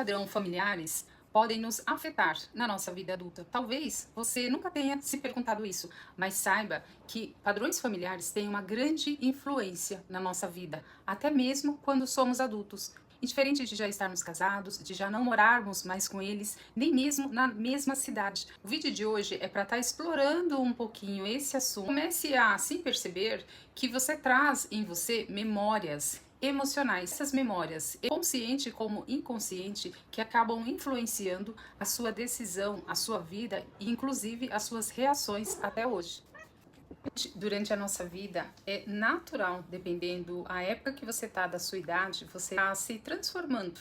padrão familiares podem nos afetar na nossa vida adulta? Talvez você nunca tenha se perguntado isso, mas saiba que padrões familiares têm uma grande influência na nossa vida, até mesmo quando somos adultos. E diferente de já estarmos casados, de já não morarmos mais com eles, nem mesmo na mesma cidade. O vídeo de hoje é para estar explorando um pouquinho esse assunto. Comece a assim perceber que você traz em você memórias emocionais, essas memórias, consciente como inconsciente, que acabam influenciando a sua decisão, a sua vida e inclusive as suas reações até hoje. Durante a nossa vida, é natural, dependendo a época que você está da sua idade, você está se transformando.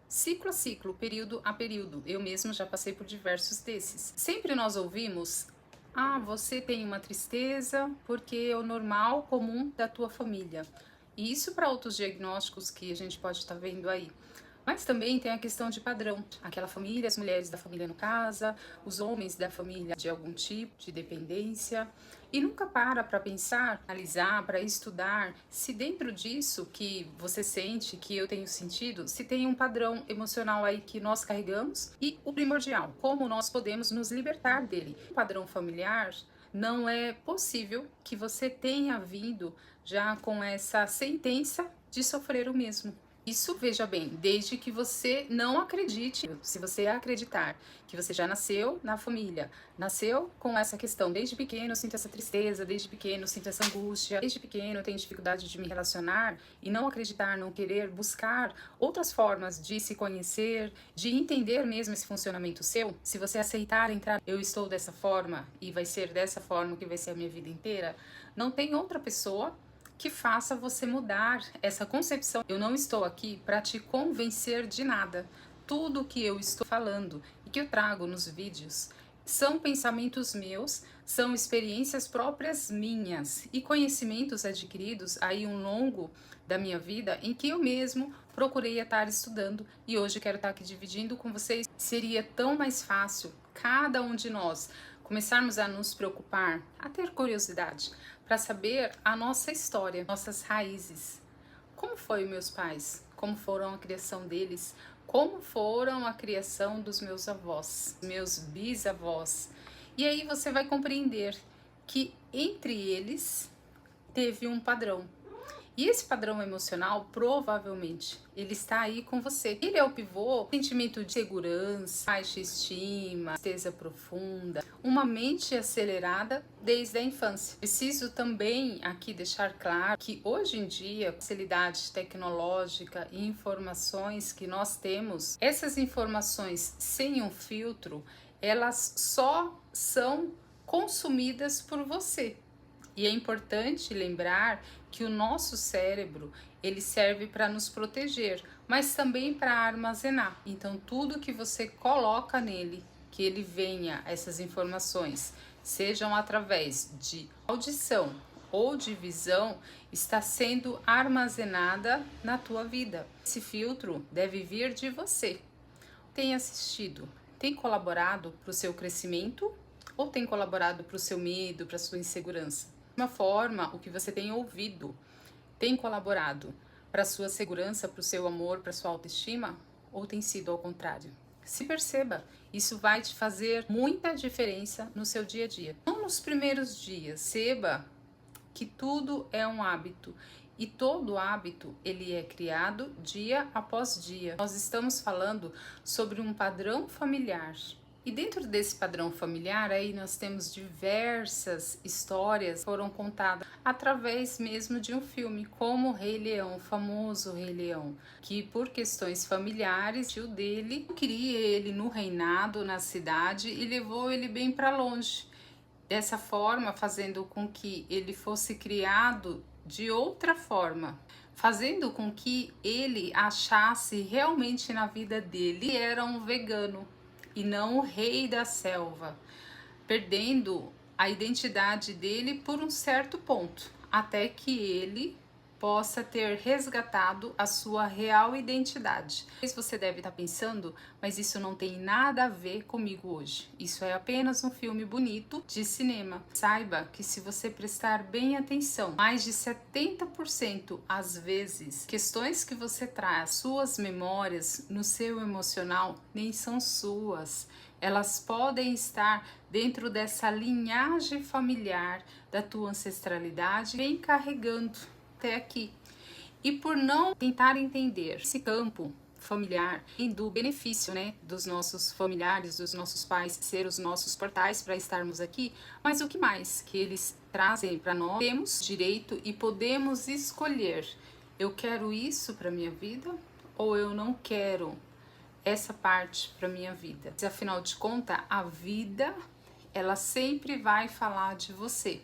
Ciclo a ciclo, período a período. Eu mesmo já passei por diversos desses. Sempre nós ouvimos: ah, você tem uma tristeza porque é o normal, comum da tua família. E isso para outros diagnósticos que a gente pode estar vendo aí. Mas também tem a questão de padrão. Aquela família, as mulheres da família no casa, os homens da família de algum tipo de dependência. E nunca para pensar, analisar, para estudar se dentro disso que você sente, que eu tenho sentido, se tem um padrão emocional aí que nós carregamos e o primordial, como nós podemos nos libertar dele. O padrão familiar, não é possível que você tenha vindo já com essa sentença de sofrer o mesmo. Isso, veja bem, desde que você não acredite. Se você acreditar que você já nasceu na família, nasceu com essa questão, desde pequeno eu sinto essa tristeza, desde pequeno eu sinto essa angústia, desde pequeno eu tenho dificuldade de me relacionar, e não acreditar, não querer buscar outras formas de se conhecer, de entender mesmo esse funcionamento seu, se você aceitar entrar, eu estou dessa forma e vai ser dessa forma que vai ser a minha vida inteira, não tem outra pessoa que faça você mudar essa concepção. Eu não estou aqui para te convencer de nada. Tudo que eu estou falando e que eu trago nos vídeos são pensamentos meus, são experiências próprias minhas e conhecimentos adquiridos aí ao longo da minha vida em que eu mesmo procurei estar estudando e hoje quero estar aqui dividindo com vocês. Seria tão mais fácil cada um de nós começarmos a nos preocupar, a ter curiosidade para saber a nossa história, nossas raízes. Como foi os meus pais? Como foram a criação deles? Como foram a criação dos meus avós, meus bisavós? E aí você vai compreender que entre eles teve um padrão. E esse padrão emocional, provavelmente, ele está aí com você. Ele é o pivô, sentimento de segurança, baixa estima, tristeza profunda, uma mente acelerada desde a infância. Preciso também aqui deixar claro que hoje em dia, a facilidade tecnológica e informações que nós temos, essas informações sem um filtro, elas só são consumidas por você. E é importante lembrar que o nosso cérebro, ele serve para nos proteger, mas também para armazenar. Então, tudo que você coloca nele, que ele venha essas informações, sejam através de audição ou de visão, está sendo armazenada na tua vida. Esse filtro deve vir de você. Tem assistido, tem colaborado para o seu crescimento ou tem colaborado para o seu medo, para a sua insegurança? De uma forma, o que você tem ouvido tem colaborado para a sua segurança, para o seu amor, para a sua autoestima? Ou tem sido ao contrário? Se perceba, isso vai te fazer muita diferença no seu dia a dia. Não nos primeiros dias, perceba que tudo é um hábito. E todo hábito, ele é criado dia após dia. Nós estamos falando sobre um padrão familiar. E dentro desse padrão familiar, aí nós temos diversas histórias que foram contadas através mesmo de um filme, como o Rei Leão, o famoso Rei Leão, que por questões familiares, o tio dele queria ele no reinado, na cidade, e levou ele bem para longe. Dessa forma, fazendo com que ele fosse criado de outra forma, fazendo com que ele achasse realmente na vida dele que era um vegano e não o rei da selva, perdendo a identidade dele por um certo ponto, até que ele possa ter resgatado a sua real identidade. Você deve estar pensando, mas isso não tem nada a ver comigo hoje. Isso é apenas um filme bonito de cinema. Saiba que se você prestar bem atenção, mais de 70% às vezes, questões que você traz, suas memórias no seu emocional, nem são suas. Elas podem estar dentro dessa linhagem familiar da tua ancestralidade, vem carregando até aqui. E por não tentar entender esse campo familiar e do benefício, né, dos nossos familiares, dos nossos pais ser os nossos portais para estarmos aqui, mas o que mais que eles trazem para nós? Temos direito e podemos escolher. Eu quero isso para minha vida ou eu não quero essa parte para minha vida. Afinal de contas, a vida, ela sempre vai falar de você.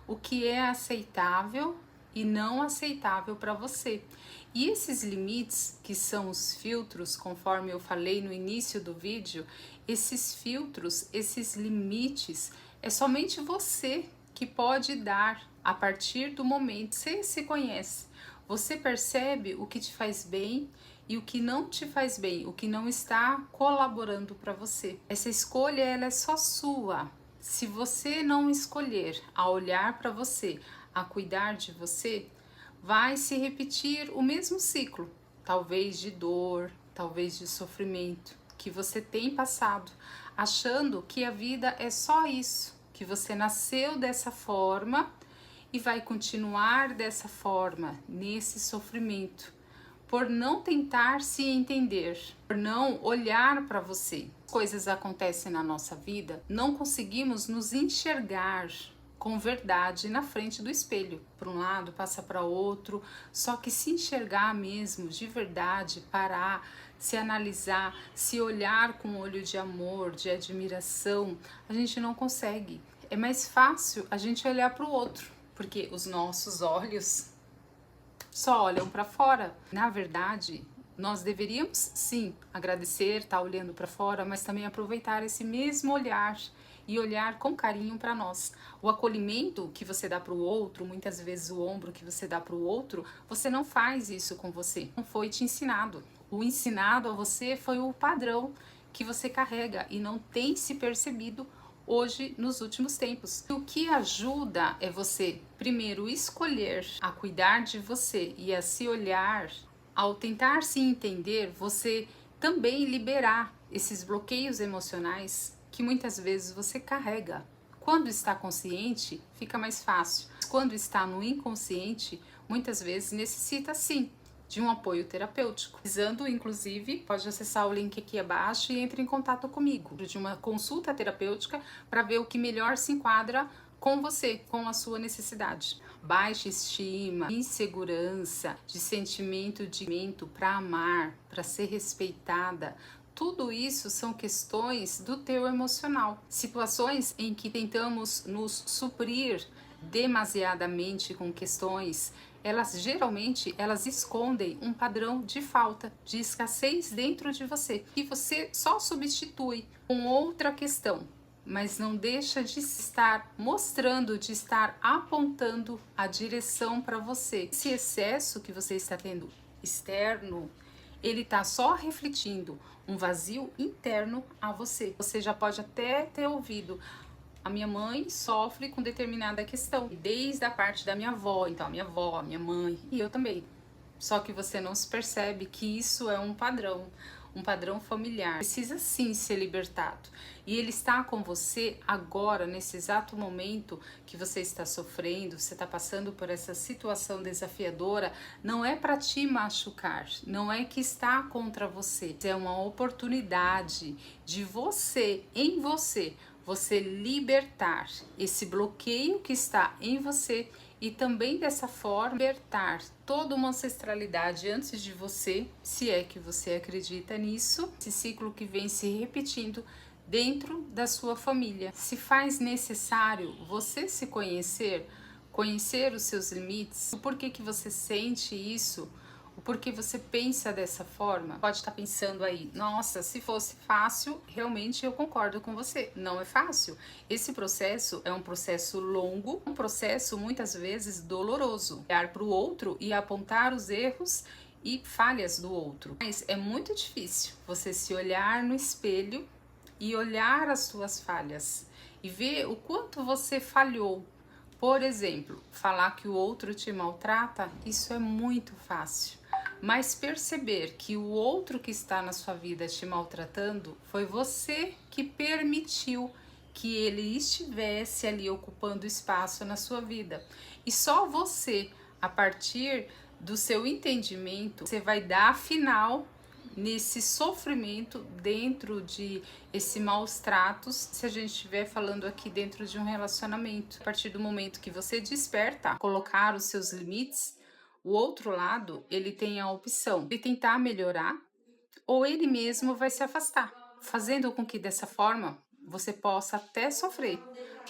O que é aceitável e não aceitável para você. E esses limites, que são os filtros, conforme eu falei no início do vídeo, esses filtros, esses limites, é somente você que pode dar a partir do momento que você se conhece. Você percebe o que te faz bem e o que não te faz bem, o que não está colaborando para você. Essa escolha, ela é só sua. Se você não escolher a olhar para você, a cuidar de você, vai se repetir o mesmo ciclo, talvez de dor, talvez de sofrimento, que você tem passado, achando que a vida é só isso, que você nasceu dessa forma e vai continuar dessa forma, nesse sofrimento, por não tentar se entender, por não olhar para você. Coisas acontecem na nossa vida, não conseguimos nos enxergar com verdade na frente do espelho. Por um lado, passa para outro, só que se enxergar mesmo, de verdade, parar, se analisar, se olhar com um olho de amor, de admiração, a gente não consegue. É mais fácil a gente olhar para o outro, porque os nossos olhos só olham para fora. Na verdade, nós deveríamos sim agradecer, estar olhando para fora, mas também aproveitar esse mesmo olhar e olhar com carinho para nós. O acolhimento que você dá para o outro, muitas vezes o ombro que você dá para o outro, você não faz isso com você. Não foi te ensinado. O ensinado a você foi o padrão que você carrega e não tem se percebido hoje nos últimos tempos. O que ajuda é você, primeiro, escolher a cuidar de você e a se olhar. Ao tentar se entender, você também liberar esses bloqueios emocionais que muitas vezes você carrega. Quando está consciente, fica mais fácil. Quando está no inconsciente, muitas vezes necessita sim de um apoio terapêutico. Precisando, inclusive, pode acessar o link aqui abaixo e entre em contato comigo, de uma consulta terapêutica para ver o que melhor se enquadra com você, com a sua necessidade. Baixa estima, insegurança, de sentimento para amar, para ser respeitada. Tudo isso são questões do teu emocional. Situações em que tentamos nos suprir demasiadamente com questões, elas geralmente escondem um padrão de falta, de escassez dentro de você, que você só substitui com outra questão, mas não deixa de estar mostrando, de estar apontando a direção para você. Esse excesso que você está tendo externo, ele está só refletindo um vazio interno a você. Você já pode até ter ouvido: a minha mãe sofre com determinada questão, desde a parte da minha avó, então a minha avó, a minha mãe e eu também. Só que você não se percebe que isso é um padrão familiar. Precisa sim ser libertado. E ele está com você agora, nesse exato momento que você está sofrendo, você está passando por essa situação desafiadora, não é para te machucar, não é que está contra você. É uma oportunidade de você, em você, você libertar esse bloqueio que está em você e também dessa forma libertar toda uma ancestralidade antes de você, se é que você acredita nisso, esse ciclo que vem se repetindo dentro da sua família. Se faz necessário você se conhecer, conhecer os seus limites, o porquê que você sente isso, o porquê você pensa dessa forma. Pode estar pensando aí, nossa, se fosse fácil, realmente eu concordo com você. Não é fácil. Esse processo é um processo longo, um processo muitas vezes doloroso. Olhar para o outro e apontar os erros e falhas do outro. Mas é muito difícil você se olhar no espelho e olhar as suas falhas e ver o quanto você falhou. Por exemplo, falar que o outro te maltrata, isso é muito fácil. Mas perceber que o outro que está na sua vida te maltratando foi você que permitiu que ele estivesse ali ocupando espaço na sua vida. E só você, a partir do seu entendimento, você vai dar final nesse sofrimento dentro de esse maus tratos, se a gente estiver falando aqui dentro de um relacionamento. A partir do momento que você desperta, colocar os seus limites, o outro lado, ele tem a opção de tentar melhorar ou ele mesmo vai se afastar, fazendo com que dessa forma você possa até sofrer,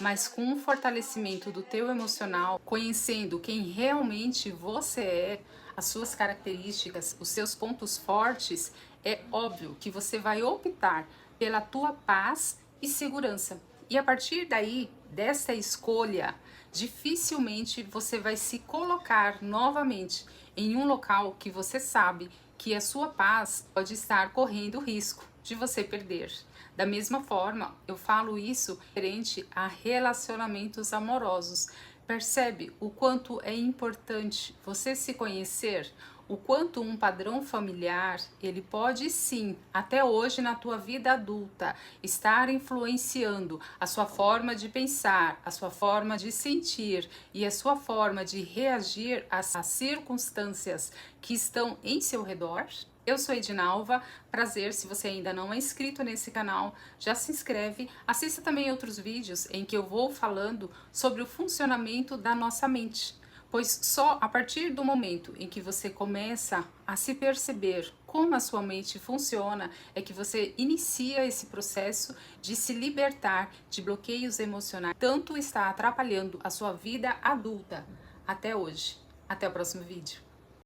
mas com o fortalecimento do teu emocional, conhecendo quem realmente você é, as suas características, os seus pontos fortes, é óbvio que você vai optar pela tua paz e segurança. E a partir daí, dessa escolha, dificilmente você vai se colocar novamente em um local que você sabe que a sua paz pode estar correndo risco de você perder. Da mesma forma, eu falo isso referente a relacionamentos amorosos. Percebe o quanto é importante você se conhecer, o quanto um padrão familiar, ele pode sim, até hoje na tua vida adulta, estar influenciando a sua forma de pensar, a sua forma de sentir e a sua forma de reagir às circunstâncias que estão em seu redor. Eu sou Edinalva, prazer, se você ainda não é inscrito nesse canal, já se inscreve, assista também outros vídeos em que eu vou falando sobre o funcionamento da nossa mente, pois só a partir do momento em que você começa a se perceber como a sua mente funciona, é que você inicia esse processo de se libertar de bloqueios emocionais, tanto está atrapalhando a sua vida adulta até hoje. Até o próximo vídeo.